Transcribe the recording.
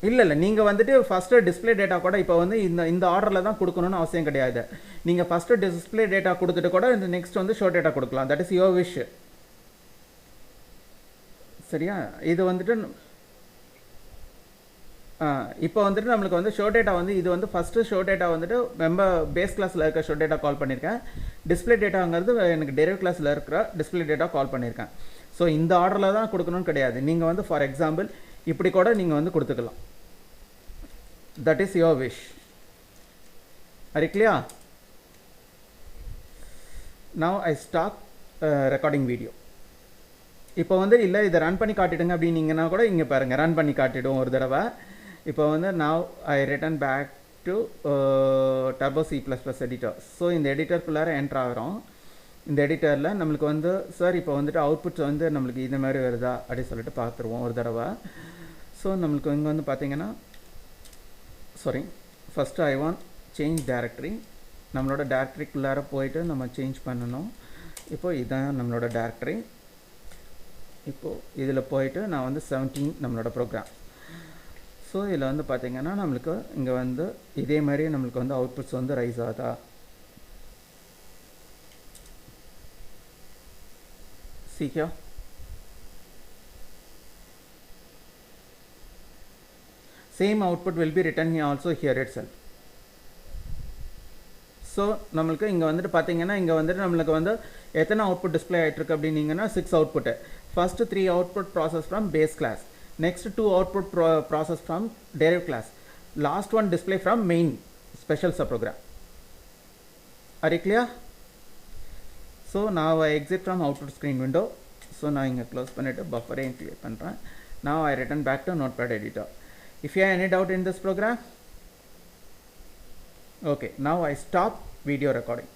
இல்லை நீங்கள் வந்துட்டு ஃபஸ்ட்டு டிஸ்பிளே டேட்டா கூட இப்போ வந்து இந்த ஆர்டரில் தான் கொடுக்கணும்னு அவசியம் கிடையாது. நீங்கள் ஃபஸ்ட்டு டிஸ்பிளே டேட்டா கொடுத்துட்டு கூட இந்த நெக்ஸ்ட் வந்து ஷோ டேட்டா கொடுக்கலாம். That is your wish. சரியா? இது வந்துட்டு இப்போ வந்துட்டு நம்மளுக்கு வந்து ஷோ டேட்டா வந்து இது வந்து ஃபஸ்ட்டு ஷோ டேட்டா வந்துட்டு பேஸ் கிளாஸில் இருக்க ஷோ டேட்டா கால் பண்ணியிருக்கேன். டிஸ்பிளே டேட்டாங்கிறது எனக்கு டெரிவ் கிளாஸில் இருக்கிற டிஸ்பிளே டேட்டா கால் பண்ணியிருக்கேன். ஸோ இந்த ஆர்டரில் தான் கொடுக்கணும்னு கிடையாது. நீங்கள் வந்து ஃபார் எக்ஸாம்பிள் இப்படி கூட நீங்கள் வந்து கொடுத்துக்கலாம். That is your wish. Are you clear? Now I start recording video. இப்போ வந்து இல்லை இதை ரன் பண்ணி காட்டிடுங்க அப்படின்னீங்கன்னா கூட இங்கே பாருங்கள் ரன் பண்ணி காட்டிடும் ஒரு தடவை. இப்போ வந்து now I return back to Turbo C++ editor. So இந்த எடிட்டருக்குள்ளார என்ட்ரு ஆகிறோம். இந்த எடிட்டரில் நம்மளுக்கு வந்து சார் இப்போ வந்துட்டு அவுட்புட்ஸ் வந்து நம்மளுக்கு இந்த மாதிரி வருதா அப்படின்னு சொல்லிட்டு பார்த்துருவோம் ஒரு தடவை. ஸோ நம்மளுக்கு இங்கே வந்து பார்த்தீங்கன்னா first I want change directory. நம்மளோட டைரக்டரிக்குள்ளார போயிட்டு நம்ம சேஞ்ச் பண்ணணும். இப்போது இதுதான் நம்மளோட டைரக்டரி. இப்போது இதில் போயிட்டு நான் வந்து 17 நம்மளோட ப்ரோக்ராம். ஸோ இதில் வந்து பார்த்திங்கன்னா நம்மளுக்கு இங்கே வந்து இதே மாதிரி நம்மளுக்கு வந்து அவுட்புட்ஸ் வந்து ரைஸ் ஆகுதா. See here. Same output will be written also here itself. So நம்மளுக்கு இங்கே வந்துட்டு பார்த்தீங்கன்னா இங்கே வந்துட்டு நம்மளுக்கு வந்து எத்தனை அவுட்புட் டிஸ்பிளே ஆகிட்டுருக்கு அப்படின்னீங்கன்னா 6 output. First 3 output process from base class, next 2 output process from derive class, last one display from main special sub program. Are you clear? So now I exit from output screen window. So நான் இங்கே close பண்ணிவிட்டு பஃபரையும் clear பண்ணுறேன். now I return back to notepad editor. If you have any doubt in this program, okay, now I stop video recording.